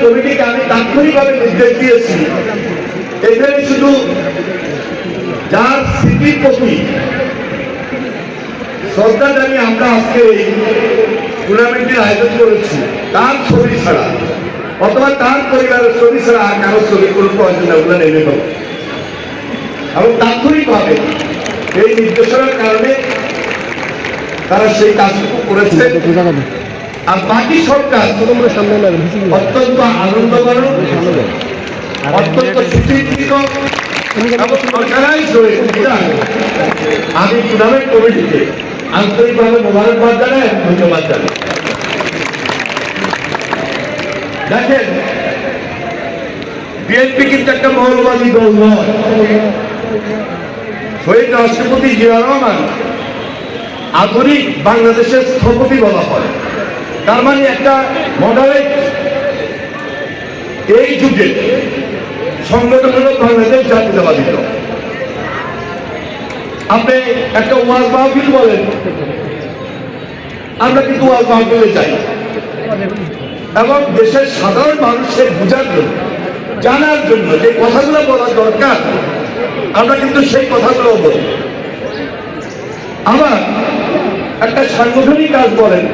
কমিটিকে আমি তাৎক্ষণিকভাবে নির্দেশ দিয়েছি, এখানে শুধু যার স্মৃতির প্রতি শ্রদ্ধা জানিয়ে আমরা আজকে এই টুর্নামেন্টের আয়োজন করেছি, তার ছবি ছাড়া অথবা তার পরিবারের ছবি ছাড়া আর কারো ছবি কোনো প্রয়োজন ওগুলো নেমে গেল। এবং তাৎক্ষণিকভাবে এই নির্দেশনার কারণে তারা সেই কাজটুকু করেছে। আর বাকি সরকার অত্যন্ত আনন্দজনক, অত্যন্ত সুচিন্তিত এবং অর্গানাইজ হয়ে আমি টুর্নামেন্ট কমিটিকে আন্তরিকভাবে মোবারকবাদ জানাই এবং ধন্যবাদ জানাই। দেখেন, বিএনপি কিন্তু একটা মৌলবাদী দল নয়। শহীদ রাষ্ট্রপতি জিয়া রহমান আধুনিক বাংলাদেশের স্থপতি বলা হয়। তার মানে একটা মডারেট এই যুগে সংগঠন হল বাংলাদেশ জাতীয়তাবাদী দল। আপনি একটা ওয়াজ মাহফিল বলেন, আমরা কিন্তু ওয়াজ মাহফিলে যাই এবং দেশের সাধারণ মানুষের বোঝার জন্য, জানার জন্য যে কথাগুলো বলা দরকার আমরা কিন্তু সেই কথাগুলো বলি। আবার একটা সাংগঠনিক কাজ বলেন,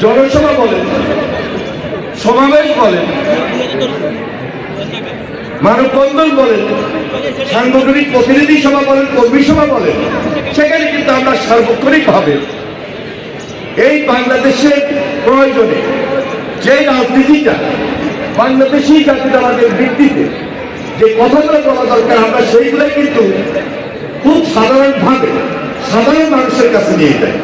জনসভা বলেন, সমাবেশ বলেন, মানববন্ধন বলেন, সাংগঠনিক প্রতিনিধি সভা বলেন, কর্মী সভা বলেন, সেখানে কিন্তু আমরা সার্বক্ষণিকভাবে এই বাংলাদেশের প্রয়োজনে যে রাজনীতিটা বাংলাদেশি জাতীয়তাবাদের ভিত্তিতে যে কথাগুলো বলা দরকার আমরা সেইগুলোই কিন্তু খুব সাধারণভাবে সাধারণ মানুষের কাছে নিয়ে যাই,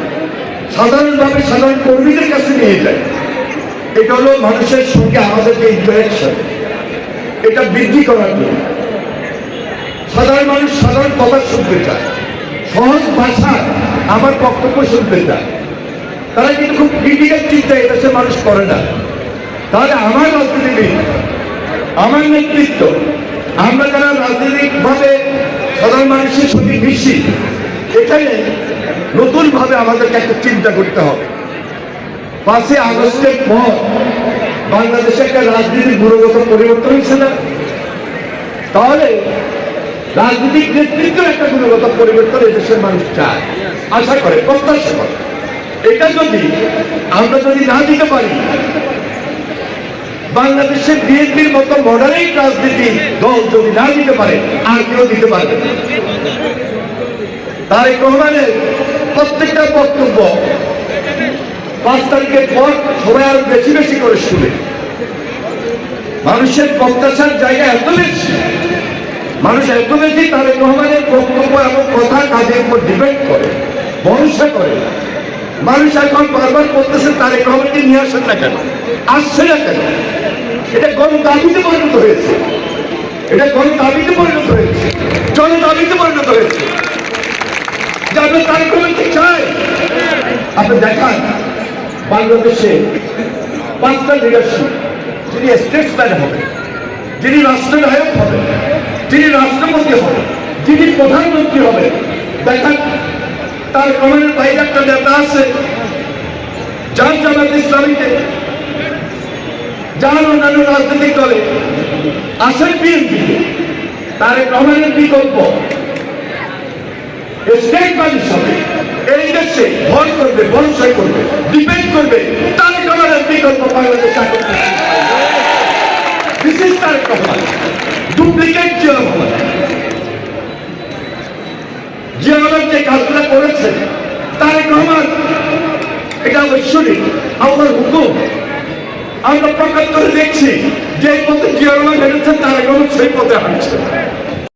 সাধারণভাবে সাধারণ কর্মীদের কাছে নিয়ে যাই। এটা হলো মানুষের সঙ্গে আমাদের যে ইন্টারাকশন, এটা বৃদ্ধি করার জন্য। সাধারণ মানুষ সাধারণ কথা শুনতে চায়, সহজ ভাষায় আমার বক্তব্য শুনতে চায়। তারা কিন্তু খুব ক্রিটিক্যাল চিন্তা এদেশের মানুষ করে না। তাহলে আমার রাজনীতিবিদ, আমার নেতৃত্ব, আমরা যারা রাজনৈতিকভাবে সাধারণ মানুষের সঙ্গে মিশি, এখানে নতুনভাবে আমাদেরকে একটা চিন্তা করতে হবে। 5ই আগস্টের পর বাংলাদেশে একটা রাজনীতির গুণগত পরিবর্তন হয়েছে না? তাহলে রাজনৈতিক নেতৃত্বের একটা গুণগত পরিবর্তন এদেশের মানুষ চায়, আশা করে, প্রত্যাশা করে। এটা যদি আমরা না দিতে পারি, বাংলাদেশের বিএনপির মতো মডারেট রাজনীতি দল যদি না দিতে পারে, আর কেউ দিতে পারবে না। তারেক রহমানের প্রত্যেকটা বক্তব্য 5 তারিখের পর সবাই আরো বেশি বেশি করে শুনে। মানুষের প্রত্যাশার জায়গা এত বেশি, মানুষ এত বেশি তারেক রহমানের বক্তব্য এবং কথা কাজের উপর ডিপেন্ড করে, ভরসা করে। মানুষ এখন বারবার বলতেছে তারেক রহমানকে নিয়ে আসেন না কেন, আসছে না কেন? এটা গণদাবিতে পরিণত হয়েছে, এটা গণদাবিতে পরিণত হয়েছে, জনদাবিতে পরিণত হয়েছে যে আমরা তারেক রহমানকে চাই। আপনি দেখান বাংলাদেশে 5টা লিডারশিপ, যিনি স্টেটসম্যান হবে, যিনি রাষ্ট্রনায়ক হবে, যিনি রাষ্ট্রপতি হবে, যিনি প্রধানমন্ত্রী হবে, দেখান তারেক রহমানের বাইরে একটা নেতা আছে যার জামাত ইসলামীতে, যার অন্যান্য রাজনৈতিক দলে আসেন বিএনপিতে। তারেক রহমানের বিকল্প স্টেটম্যান হিসাবে এই দেশে ভর করবে, বংশয় করবে, ডিপেন্ড করবে তারেক রহমানের বিকল্প Bangladesh. This is Tarique Rahman, duplicate Zia Rahman. Zia Rahman যে কাজগুলো করেছেন, তারেক রহমান এটা ঐশ্বরিক, আমার হুকুম। আমরা প্রকাশ করে দেখছি যে পথে জিয়া রহমান হেঁটেছেন, তারেক রহমান সেই পথে হাঁটছেন।